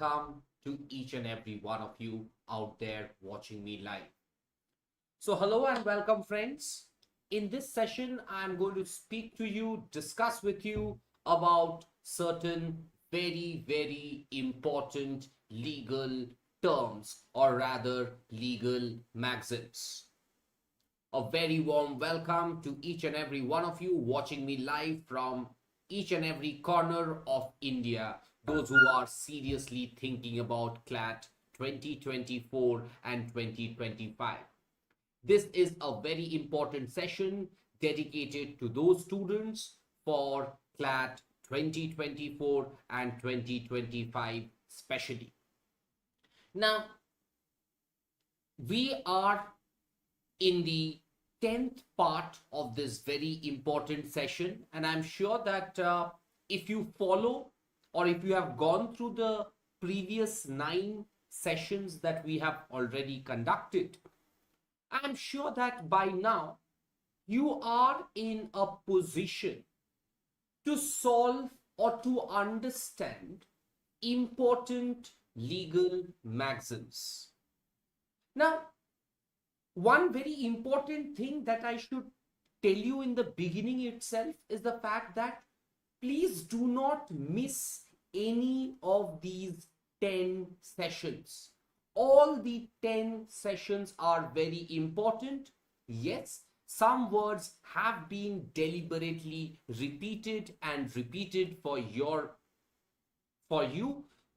welcome to each and every one of you out there watching me live. So hello and welcome, friends. In this session, I'm going to speak to you, discuss with you about certain very important legal terms, or rather legal maxims. A very warm welcome to each and every one of you watching me live from each and every corner of India, those who are seriously thinking about CLAT 2024 and 2025. This is a very important session dedicated to those students for CLAT 2024 and 2025 especially. Now, we are in the 10th part of this very important session, and I'm sure that if you follow or if you have gone through the previous 9 sessions that we have already conducted, I'm sure that by now you are in a position to solve or to understand important legal maxims. Now, one very important thing that I should tell you in the beginning itself is the fact that please do not miss any of these 10 sessions. All the 10 sessions are very important. Yes, some words have been deliberately repeated and repeated for you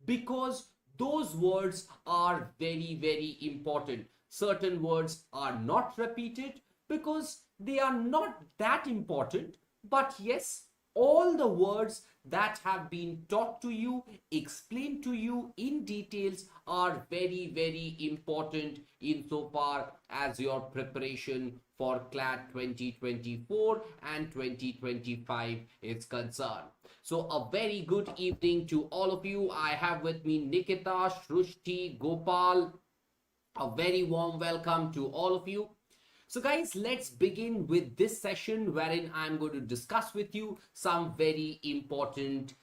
because those words are very important. Certain words are not repeated because they are not that important, but yes, all the words that have been taught to you, explained to you in details are very important insofar as your preparation for CLAT 2024 and 2025 is concerned. So a very good evening to all of you. I have with me Nikita, Shrushti, Gopal. A very warm welcome to all of you. So guys, let's begin with this session wherein I'm going to discuss with you some very important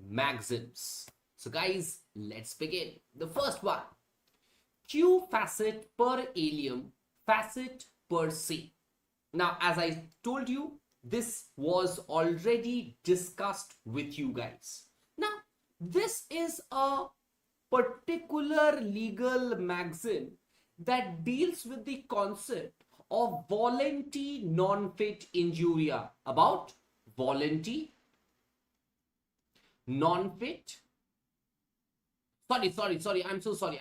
maxims. So guys, let's begin. The first one, 𝗟𝗄𝗴𝗋𝗋 Now, as I told you, this was already discussed with you guys. Now, this is a particular legal maxim that deals with the concept of volenti non fit injuria. About volenti non fit. Sorry. I'm so sorry.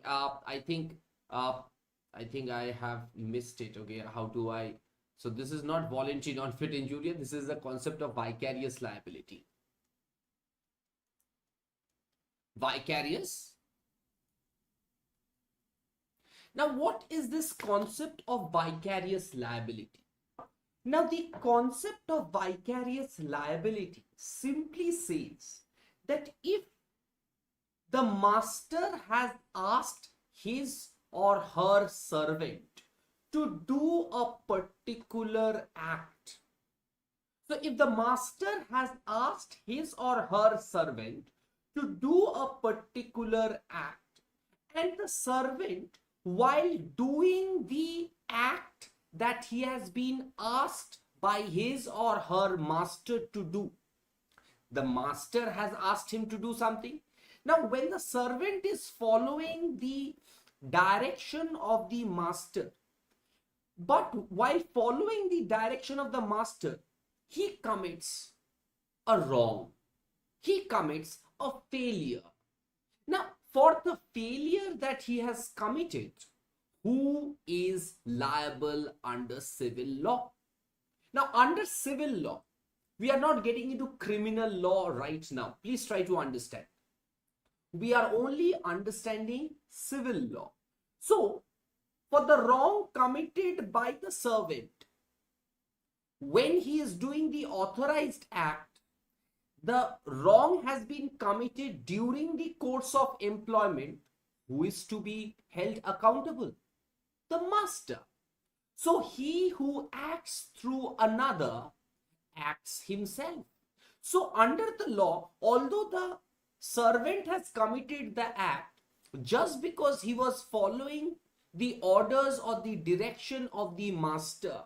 I think I have missed it. Okay, how do I? So this is not volenti non fit injuria. This is the concept of vicarious liability. Vicarious. Now, what is this concept of vicarious liability? Now, the concept of vicarious liability simply says that if the master has asked his or her servant to do a particular act, so if the master has asked his or her servant to do a particular act, and the servant, while doing the act that he has been asked by his or her master to do, the master has asked him to do something. Now, when the servant is following the direction of the master, but while following the direction of the master, he commits a wrong. He commits a failure. Now, for the failure that he has committed, who is liable under civil law? Now, under civil law, we are not getting into criminal law right now. Please try to understand. We are only understanding civil law. So, for the wrong committed by the servant, when he is doing the authorized act, the wrong has been committed during the course of employment. Who is to be held accountable? The master. So he who acts through another acts himself. So under the law, although the servant has committed the act just because he was following the orders or the direction of the master,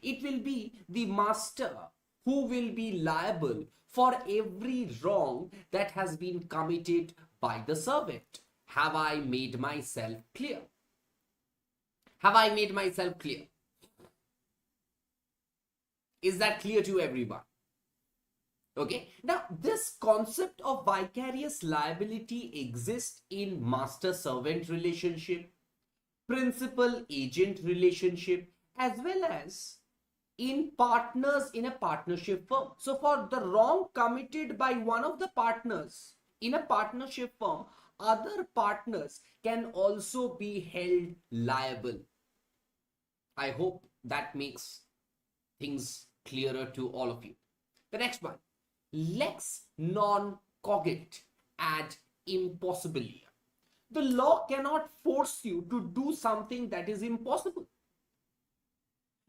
it will be the master who will be liable for every wrong that has been committed by the servant. Have I made myself clear? Have I made myself clear? Is that clear to everyone? Okay. Now, this concept of vicarious liability exists in master-servant relationship, principal-agent relationship, as well as in partners in a partnership firm. So, for the wrong committed by one of the partners in a partnership firm, other partners can also be held liable. I hope that makes things clearer to all of you. The next one, lex non cogit ad impossibilia. The law cannot force you to do something that is impossible.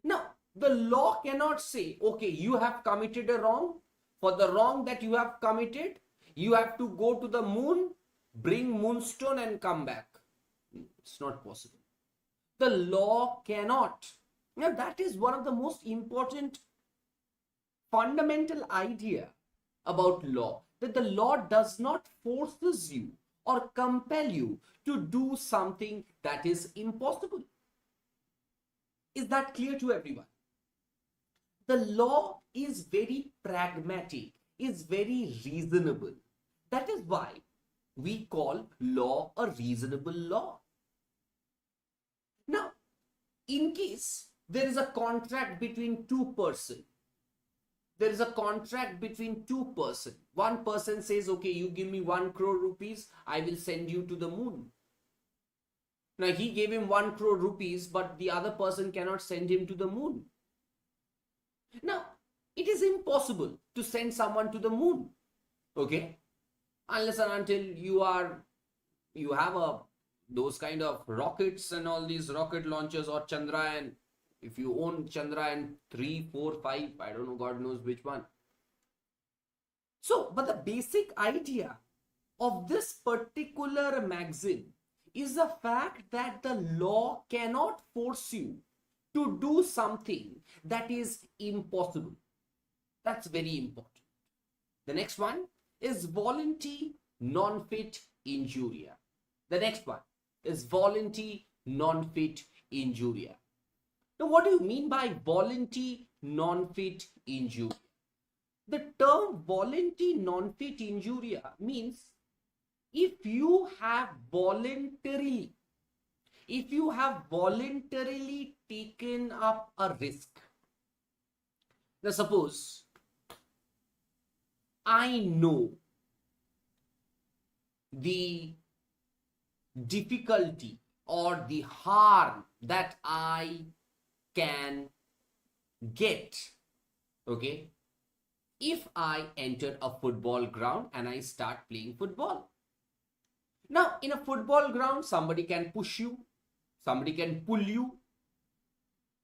Now, the law cannot say, okay, you have committed a wrong. For the wrong that you have committed, you have to go to the moon, bring moonstone and come back. It's not possible. The law cannot. Now, that is one of the most important fundamental idea about law, that the law does not forces you or compel you to do something that is impossible. Is that clear to everyone? The law is very pragmatic, is very reasonable. That is why we call law a reasonable law. Now, in case there is a contract between two persons, there is a contract between two persons. One person says, okay, you give me 1 crore rupees, I will send you to the moon. Now, he gave him 1 crore rupees, but the other person cannot send him to the moon. Now, it is impossible to send someone to the moon, okay? Unless and until you have those kind of rockets and all these rocket launchers, or Chandrayaan. If you own Chandrayaan 3, 4, 5, I don't know, God knows which one. So, but the basic idea of this particular maxim is the fact that the law cannot force you to do something that is impossible. That's very important. The next one is volunty non fit injuria. The next one is volunty non fit injuria. Now, what do you mean by volunty non fit injuria? The term volunty non fit injuria means if you have voluntarily taken up a risk. Now, suppose I know the difficulty or the harm that I can get, okay, if I enter a football ground and I start playing football. Now, in a football ground, somebody can push you, somebody can pull you.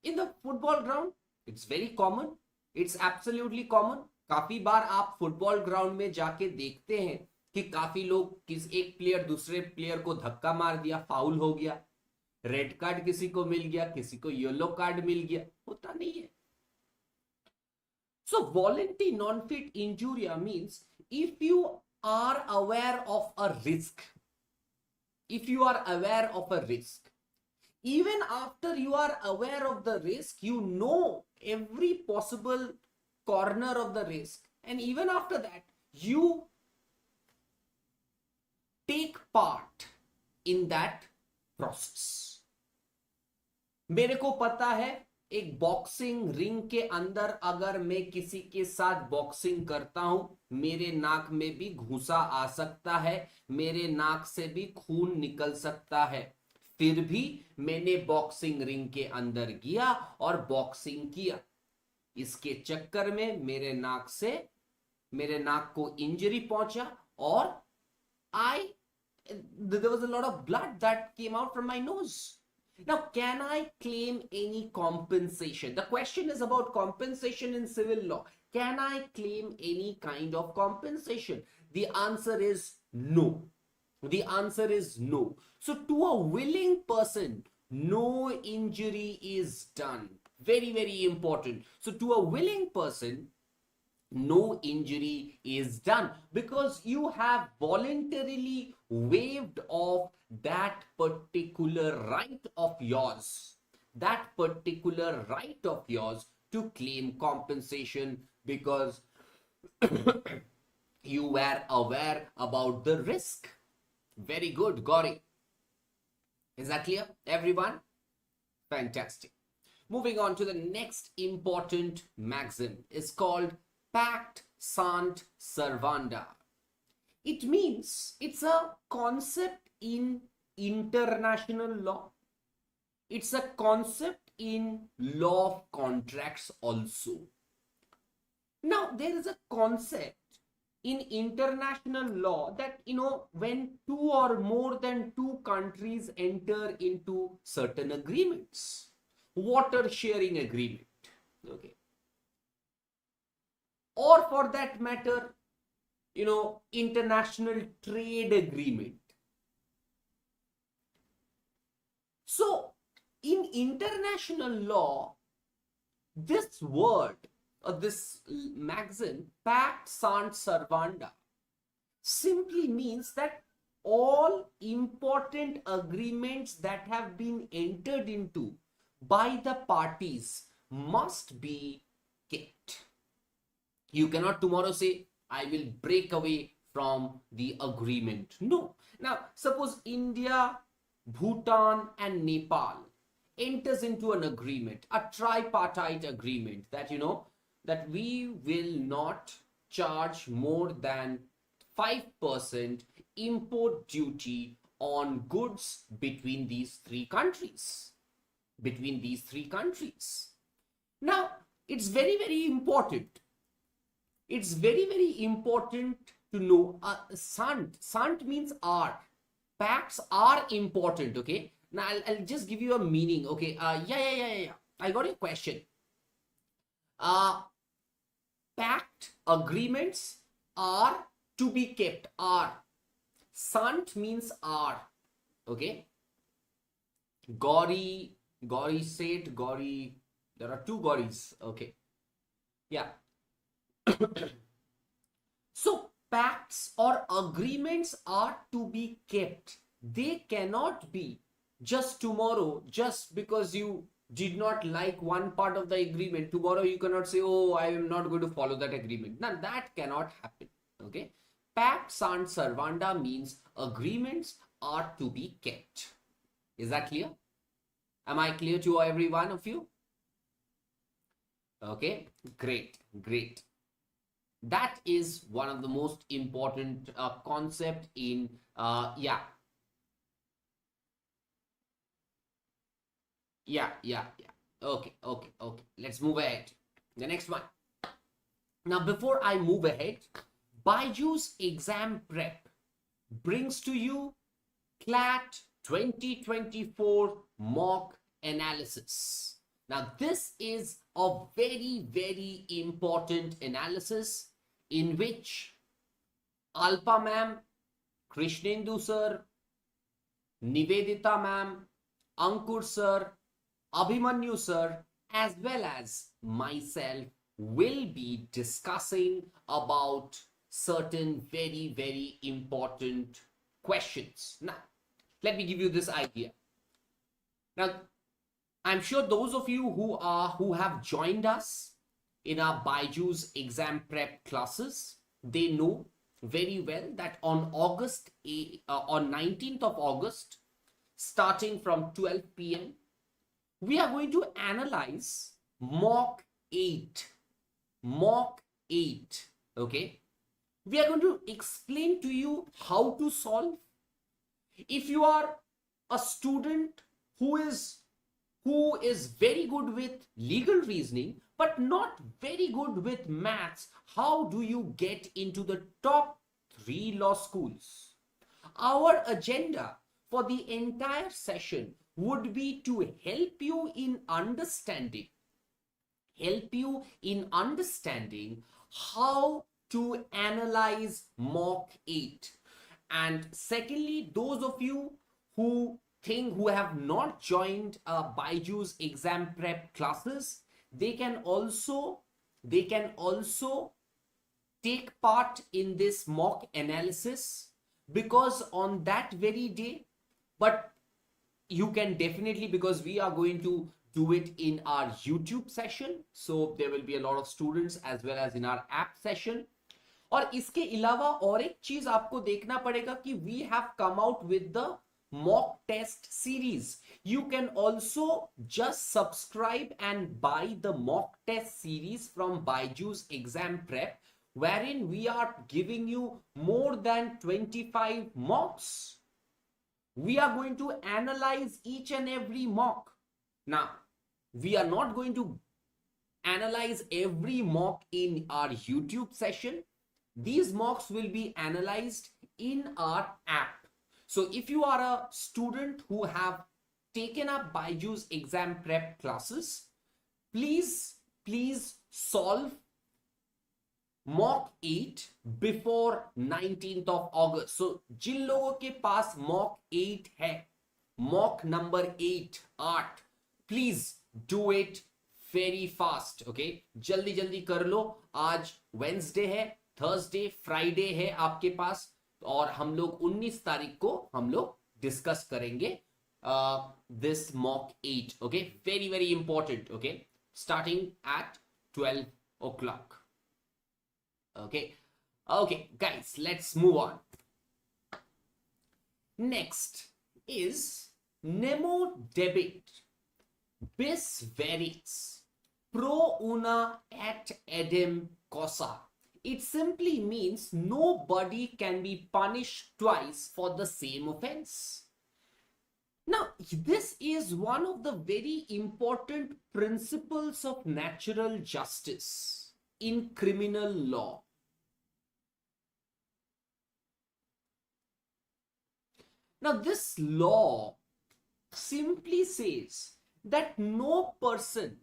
In the football ground, it's very common, it's absolutely common. काफी बार आप football ground में जाके देखते हैं कि काफी लोग एक प्लेयर दूसरे प्लेयर को धक्का मार दिया, फाउल हो गया, रेड कार्ड किसी को मिल गया, किसी को येलो कार्ड मिल गया, होता नहीं है. So voluntary non-fit injuria means if you are aware of a risk, even after you are aware of the risk, you know every possible corner of the risk, and even after that you take part in that process. मेरे को पता है एक boxing ring के अंदर अगर मैं किसी के साथ बॉक्सिंग करता हूं, मेरे नाक में भी घूंसा आ सकता है, मेरे नाक से भी खून निकल सकता है, फिर भी मैंने बॉक्सिंग रिंग के अंदर गया और बॉक्सिंग किया. इसके चक्कर में मेरे नाक को इंजरी पहुंचा और there was a lot of blood that came out from my nose. Now, can I claim any compensation? The question is about compensation in civil law. Can I claim any kind of compensation? The answer is no. The answer is no. So to a willing person, no injury is done. Very, very important. So to a willing person, no injury is done, because you have voluntarily waived off that particular right of yours, to claim compensation, because you were aware about the risk. Very good, Gauri. Is that clear, everyone? Fantastic. Moving on to the next important maxim is called Pact Sant Servanda. It means it's a concept in international law. It's a concept in law of contracts also. Now, there is a concept in international law that, when two or more than two countries enter into certain agreements, water sharing agreement, okay, or for that matter, international trade agreement. So in international law, this word or this maxim, Pact Sant Servanda, simply means that all important agreements that have been entered into by the parties must be kept. You cannot tomorrow say, I will break away from the agreement. No. Now, suppose India, Bhutan and Nepal enters into an agreement, a tripartite agreement, that, that we will not charge more than 5% import duty on goods between these three countries. Now, it's very, very important. It's very, very important to know. Sant means are. Pacts are important, okay? Now, I'll just give you a meaning, okay? Yeah. I got a question. Pact agreements are to be kept, are. Sant means are, okay? Gauri said, Gauri, there are two Gauris, okay? Yeah. So pacts or agreements are to be kept. They cannot be just tomorrow, just because you did not like one part of the agreement, tomorrow you cannot say, oh, I am not going to follow that agreement. Now that cannot happen, okay? Pact Sant Servanda means agreements are to be kept. Is that clear? Am I clear to every one of you? Okay, great. That is one of the most important concept in yeah. Okay. Let's move ahead. The next one. Now, before I move ahead, BYJU'S exam prep brings to you CLAT 2024 mock analysis. Now, this is a very, very important analysis in which Alpa ma'am, Krishnendu sir, Nivedita ma'am, Ankur sir, Abhimanyu sir, as well as myself will be discussing about certain very, very important questions. Now, let me give you this idea. Now, I'm sure those of you who have joined us in our BYJU'S exam prep classes, they know very well that on 19th of August, starting from 12 p.m., we are going to analyze mock 8. Okay? We are going to explain to you how to solve. If you are a student who is very good with legal reasoning but not very good with maths, how do you get into the top 3 law schools? Our agenda for the entire session would be to help you in understanding how to analyze mock 8. And secondly, those of you who have not joined BYJU'S exam prep classes, they can also take part in this mock analysis, because on that very day, but you can definitely, because we are going to do it in our YouTube session, so there will be a lot of students as well as in our app session. और इसके अलावा और एक चीज आपको देखना पड़ेगा कि we have come out with the mock test series. You can also just subscribe and buy the mock test series from BYJU'S exam prep, wherein we are giving you more than 25 mocks. We are going to analyze each and every mock. Now, we are not going to analyze every mock in our YouTube session. These mocks will be analyzed in our app. So if you are a student who have taken up BYJU'S exam prep classes, please solve mock 8 before 19th of August. So जिन लोगों के पास mock 8 है, mock number 8, please do it very fast. Okay, जल्दी जल्दी कर लो. आज Wednesday है, Thursday, Friday है आपके पास, और हम लोग 19 तारीख को हम लोग डिस्कस करेंगे this mock 8. Okay, very important. Okay, starting at 12 o'clock. Okay guys, let's move on. Next is 𝗟𝗏𝗴𝗹 𝗟𝗄 𝗴𝗃𝗴𝗃𝗀𝗃. It simply means nobody can be punished twice for the same offense. Now, this is one of the very important principles of natural justice in criminal law. Now, this law simply says that no person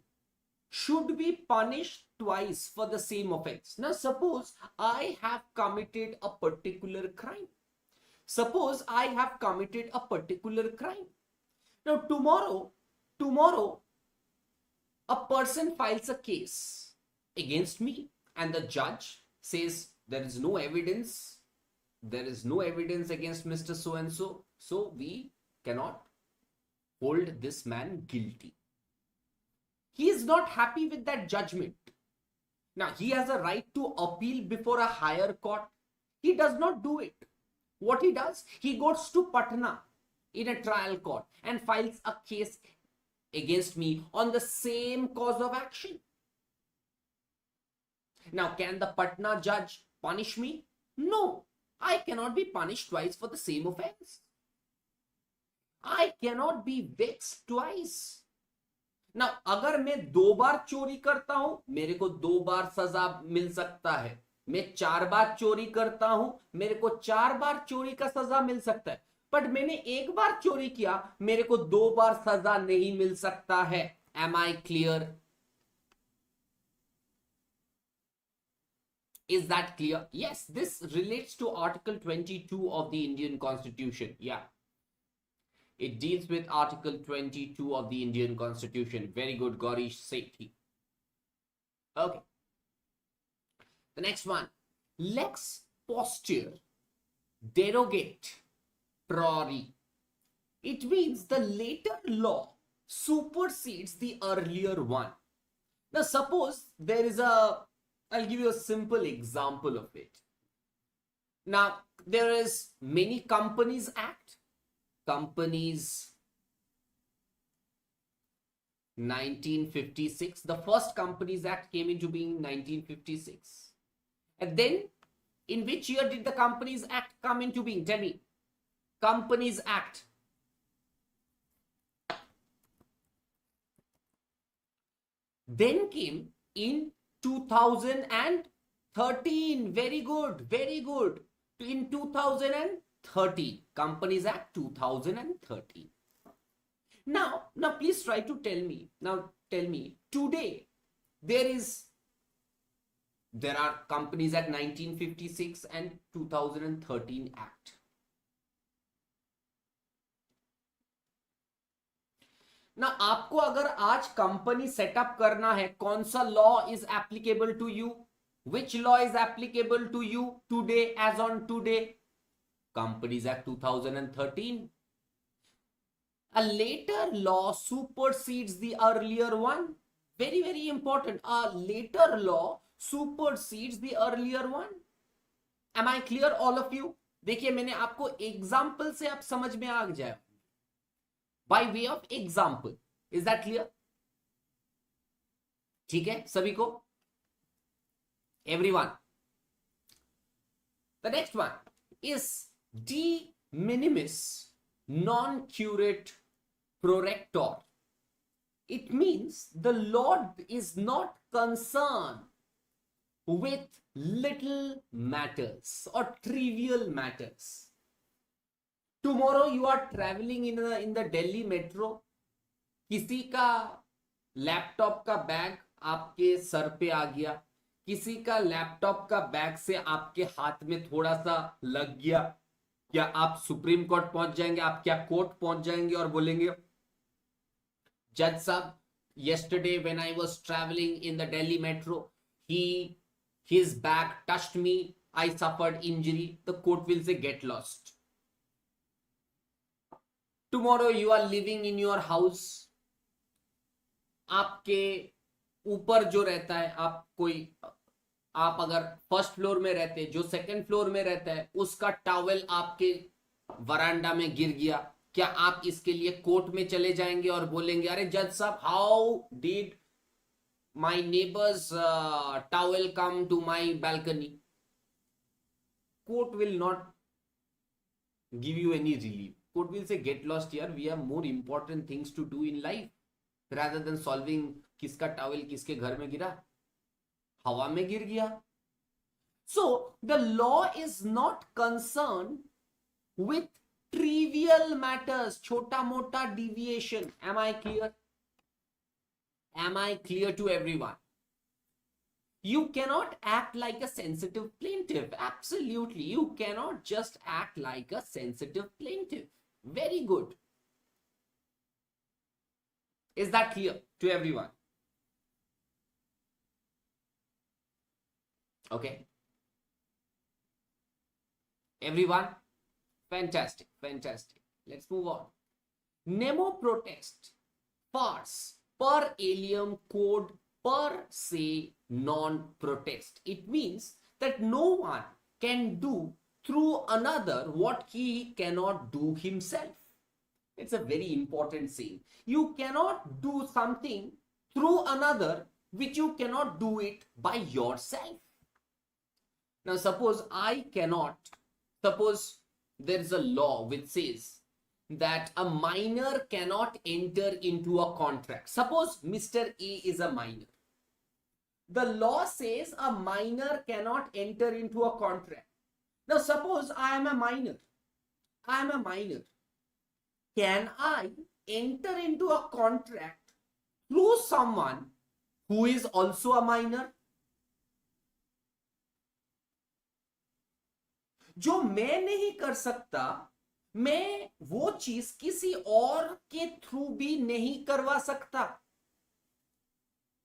should be punished twice for the same offense. Now, suppose I have committed a particular crime. Now, tomorrow, a person files a case against me, and the judge says there is no evidence against Mr. So and so, so we cannot hold this man guilty. He is not happy with that judgment. Now, he has a right to appeal before a higher court. He does not do it. What he does, he goes to Patna in a trial court and files a case against me on the same cause of action. Now, can the Patna judge punish me? No, I cannot be punished twice for the same offense. I cannot be vexed twice. Now, अगर मैं 2 बार चोरी करता हूं, मेरे को 2 बार सजा मिल सकता है. मैं 4 बार चोरी करता हूं, मेरे को 4 बार चोरी का सजा मिल सकता है. बट मैंने 1 बार चोरी किया, मेरे को 2 बार सजा नहीं मिल सकता है. Am I clear? Is that clear? Yes, this relates to Article 22 of the Indian Constitution. Yeah. It deals with Article 22 of the Indian Constitution. Very good, 𝗟𝗏𝗃𝗃. Okay. The next one. Lex posterior derogate priori. It means the later law supersedes the earlier one. Now, suppose there is I'll give you a simple example of it. Now, there is many Companies Act. Companies 1956. The first Companies Act came into being in 1956. And then, in which year did the Companies Act come into being? Tell me. Companies Act. Then came in 2013. Very good. Very good. In 2013. Companies Act 2013. Now please try to tell me. Now tell me. Today there is There are Companies Act 1956 and 2013 Act. ना आपको अगर आज company setup करना है, कौन सा law is applicable to you? Which law is applicable to you today, as on today? Companies Act 2013. A later law supersedes the earlier one. Very, very important. A later law supersedes the earlier one. Am I clear, all of you? देखिए, मैंने आपको example से आप समझ में आ जाए. By way of example. Is that clear? ठीक है सभी को? Everyone. The next one is de minimis non curate prorector. It means the Lord is not concerned with little matters or trivial matters. Tomorrow you are traveling in the Delhi metro. किसी का laptop का bag आपके sir पे आ गया, किसी का laptop का bag से आपके हाथ में थोड़ा सा लग गया. क्या आप सुप्रीम कोर्ट पहुंच जाएंगे? आप क्या कोर्ट पहुंच जाएंगे और बोलेंगे, जज साहब, yesterday when I was traveling in the Delhi metro, his bag touched me, I suffered injury. The court will say, get lost. Tomorrow you are living in your house. आपके ऊपर जो रहता है, आप अगर फर्स्ट फ्लोर में रहते, जो सेकंड फ्लोर में रहता है, उसका टॉवेल आपके वरांडा में गिर गया. क्या आप इसके लिए कोर्ट में चले जाएंगे और बोलेंगे, अरे जज साहब, how did my neighbours towel come to my balcony? Court will not give you any relief. Court will say, get lost here. We have more important things to do in life rather than solving किसका towel किसके घर में गिरा, हवा में गिर गया. So the law is not concerned with trivial matters, छोटा मोटा deviation. Am I clear? Am I clear to everyone? You cannot act like a sensitive plaintiff. Absolutely, you cannot just act like a sensitive plaintiff. Very good. Is that clear to everyone? Okay. Everyone? Fantastic, fantastic. Let's move on. Nemo protest, farce, per alium code per se non-protest. It means that no one can do through another what he cannot do himself. It's a very important saying. You cannot do something through another which you cannot do it by yourself. Now suppose there is a law which says that a minor cannot enter into a contract. Suppose Mr. A is a minor. The law says a minor cannot enter into a contract. Now suppose I am a minor. Can I enter into a contract through someone who is also a minor? जो मैं नहीं कर सकता, मैं वो चीज किसी और के थ्रू भी नहीं करवा सकता.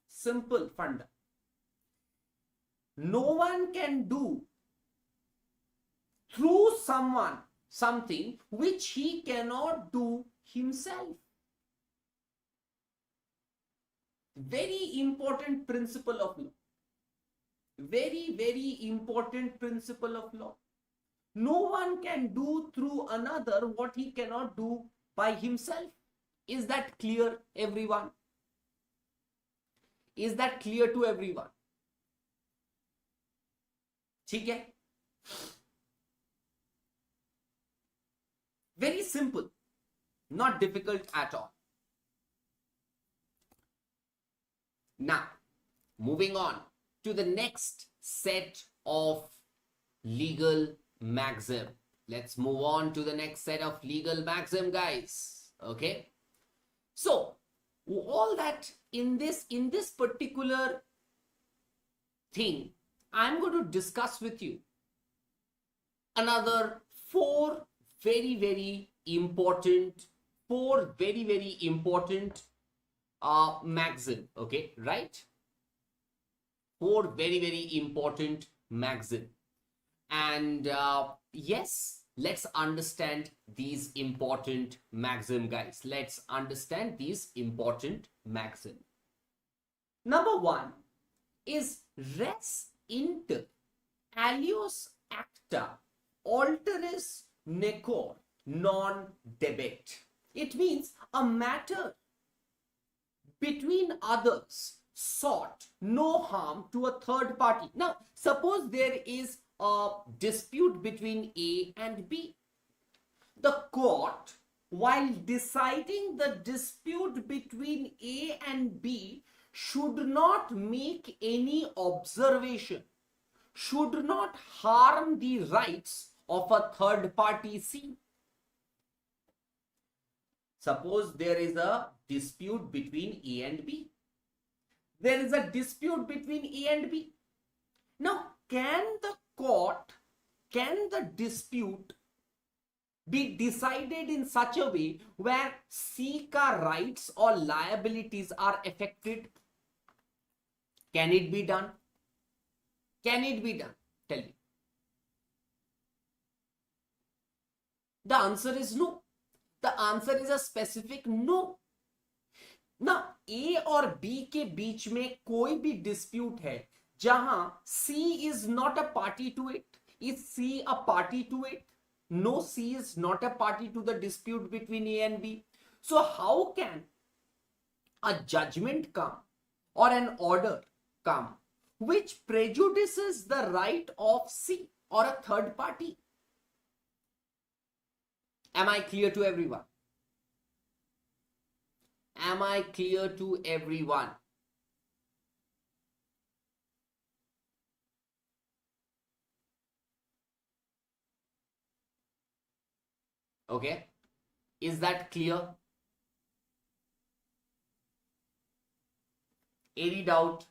Simple funda. No one can do through someone something which he cannot do himself. Very important principle of law. Very, very important principle of law. No one can do through another what he cannot do by himself. Is that clear, everyone? Is that clear to everyone? ठीक है? Very simple, not difficult at all. Now, moving on to the next set of legal maxim. Let's move on to the next set of legal maxim, guys. Okay. So, all that in this particular thing, I'm going to discuss with you another four very, very important maxim. Okay, right? Four very, very important maxim. And yes, let's understand these important maxim, guys. Let's understand these important maxim. Number one is res inter alios acta alteris necor non debet. It means a matter between others sought no harm to a third party. Now, suppose there is a dispute between A and B. The court, while deciding the dispute between A and B, should not make any observation, should not harm the rights of a third party C. Suppose there is a dispute between A and B. There is a dispute between A and B. Now, can the dispute be decided in such a way where C ka rights or liabilities are affected? Can it be done? Can it be done? Tell me. The answer is no. The answer is a specific no. Now, A और B के बीच में कोई भी dispute है जहां C is not a party to it. Is C a party to it? No, C is not a party to the dispute between A and B. So how can a judgment come or an order come which prejudices the right of C or a third party? Am I clear to everyone? Am I clear to everyone? Okay, is that clear? Any doubt?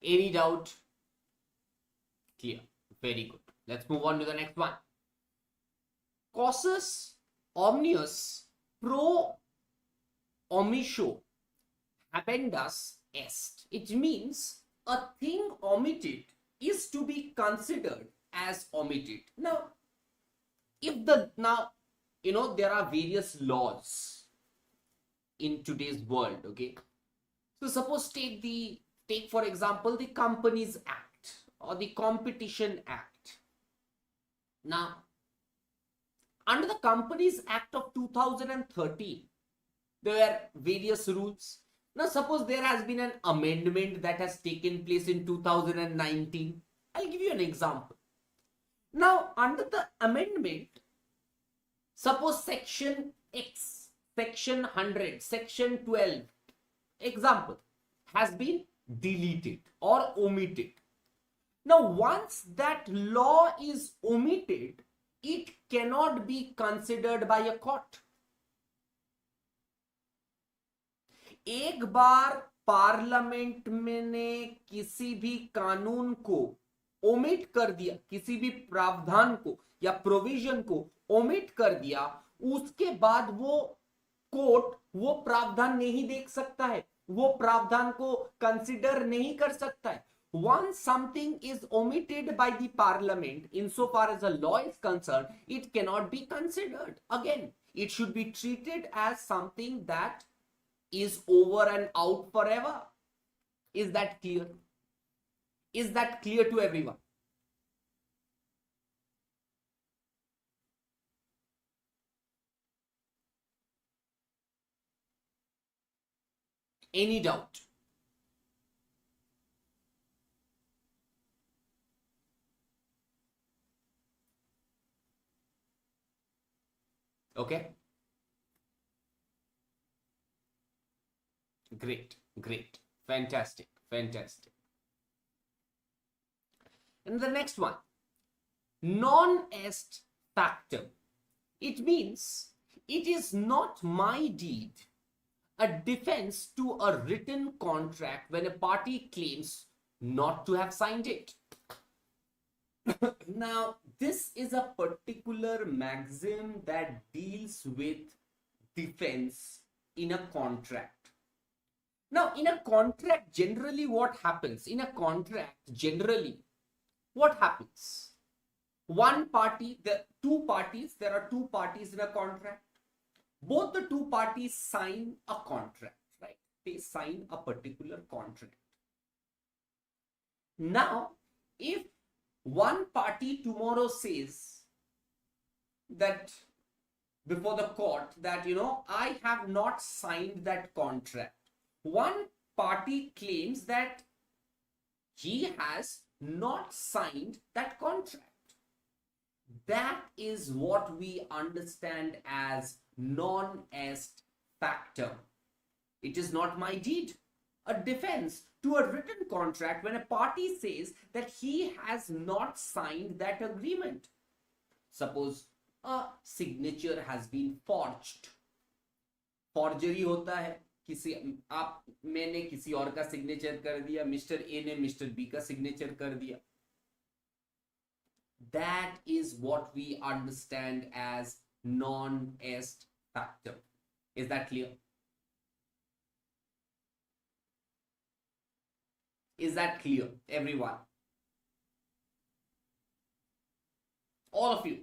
Any doubt? Clear. Very good. Let's move on to the next one. Causus omnius pro omitio habendus est. It means a thing omitted is to be considered as omitted. Now, there are various laws in today's world. Okay, so suppose take for example the Companies Act or the Competition Act. Now, under the Companies Act of 2013, there were various rules. Now, suppose there has been an amendment that has taken place in 2019. I'll give you an example. Now, under the amendment, suppose section X, section 100, section 12, example, has been deleted or omitted. Now, once that law is omitted, it cannot be considered by a court. एक बार parliament ने किसी भी कानून को omit कर दिया, किसी भी प्रावधान को या प्रोविजन को ओमिट कर दिया, उसके बाद वो कोर्ट वो प्रावधान नहीं देख सकता है, वो प्रावधान को कंसिडर नहीं कर सकता है. Once something is omitted by the parliament, insofar as a law is concerned, it cannot be considered. Again, it should be treated as something that is over and out forever. Is that clear? Is that clear to everyone? Any doubt? Okay. Great, great, fantastic, fantastic. And the next one, non est factum. It means it is not my deed a defense to a written contract when a party claims not to have signed it. Now, this is a particular maxim that deals with defense in a contract. Now, in a contract, generally what happens? In a contract, generally, what happens? One party, there are two parties in a contract. Both the two parties sign a contract, right? They sign a particular contract. Now, if one party tomorrow says that before the court that, I have not signed that contract. One party claims that he has not signed that contract. That is what we understand as non-est factum. It is not my deed. A defense to a written contract when a party says that he has not signed that agreement. Suppose a signature has been forged. Forgery होता है, मैंने किसी और का signature कर दिया, mister A ने mister B का सिग्नेचर कर दिया. That is what we understand as non-est factum. Is that clear? Is that clear, everyone? All of you.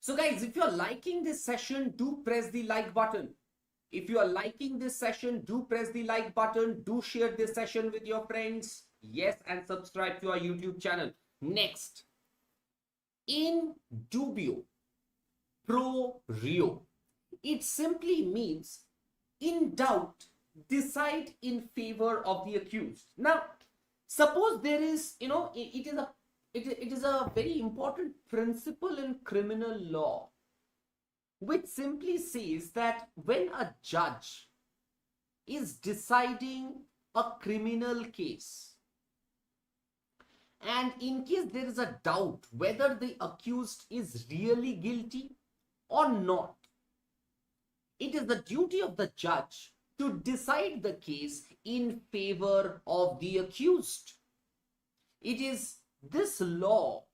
So guys, if you're liking this session, do press the like button. If you are liking this session, do press the like button. Do share this session with your friends. Yes, and subscribe to our YouTube channel. Next, in dubio pro reo. It simply means in doubt, decide in favor of the accused. Now, suppose there is, it is a very important principle in criminal law, which simply says that when a judge is deciding a criminal case, and in case there is a doubt whether the accused is really guilty or not, it is the duty of the judge to decide the case in favor of the accused. It is this law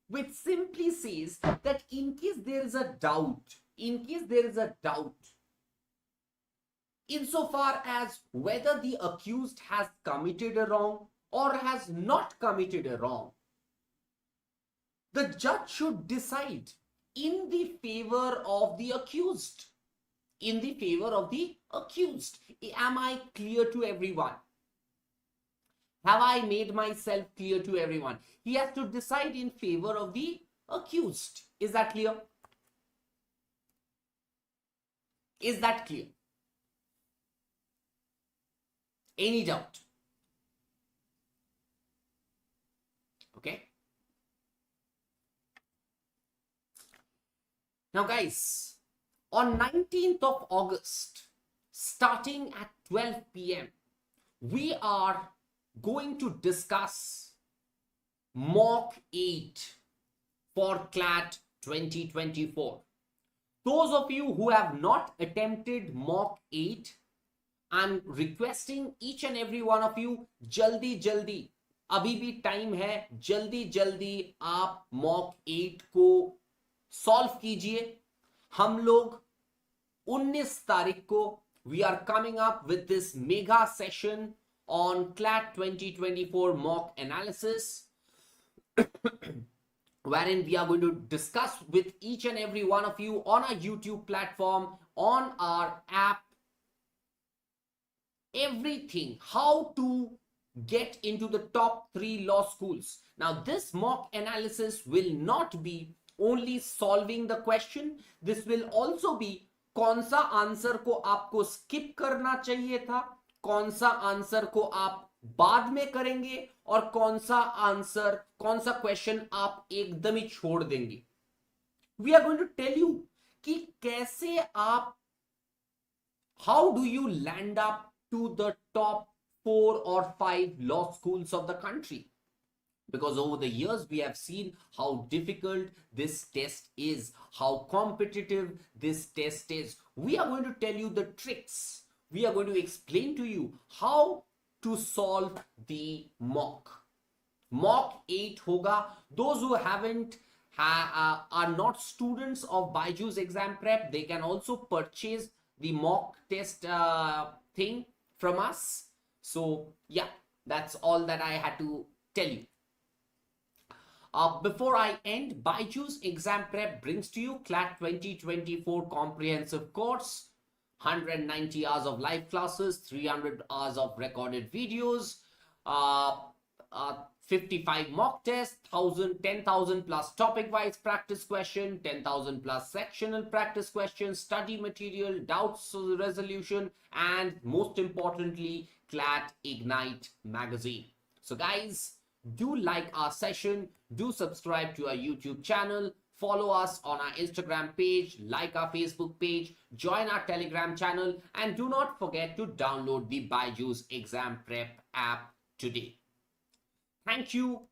which simply says that in case there is a doubt, insofar as whether the accused has committed a wrong or has not committed a wrong, the judge should decide in the favor of the accused. In the favor of the accused. Am I clear to everyone? Have I made myself clear to everyone? He has to decide in favor of the accused. Is that clear? Is that clear? Any doubt? Okay. Now guys, on 19th of August, starting at 12 p.m, we are going to discuss mock 8 for CLAT 2024. Those of you who have not attempted mock 8, I'm requesting each and every one of you, जल्दी अभी भी time है, जल्दी आप mock 8 को solve कीजिए. हम लोग 19 तारीख को we are coming up with this mega session on CLAT 2024 mock analysis, wherein we are going to discuss with each and every one of you on our YouTube platform, on our app, everything, how to get into the top 3 law schools. Now, this mock analysis will not be only solving the question, this will also be कौन सा answer को आपको skip करना चाहिए था, कौन सा answer को आप बाद में करेंगे, और कौन सा क्वेश्चन आप एकदम ही छोड़ देंगे. We are going to tell you कि कैसे आप, how do you land up to the top 4 or 5 law schools of the country. Because over the years, we have seen how difficult this test is, how competitive this test is. We are going to tell you the tricks. We are going to explain to you how to solve the mock. Mock 8 hoga. Those who haven't are not students of BYJU'S exam prep, they can also purchase the mock test thing from us. So yeah, that's all that I had to tell you. Before I end, BYJU'S exam prep brings to you CLAT 2024 comprehensive course, 190 hours of live classes, 300 hours of recorded videos, 55 mock tests, 10,000 plus topic-wise practice question, 10,000 plus sectional practice questions, study material, doubts resolution, and most importantly, CLAT Ignite magazine. So guys, do like our session, do subscribe to our YouTube channel, follow us on our Instagram page, like our Facebook page, join our Telegram channel, and do not forget to download the BYJU'S exam prep app today. Thank you.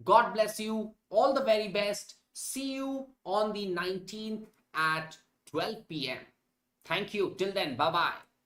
God bless you. All the very best. See you on the 19th at 12 p.m. Thank you. Till then, bye-bye.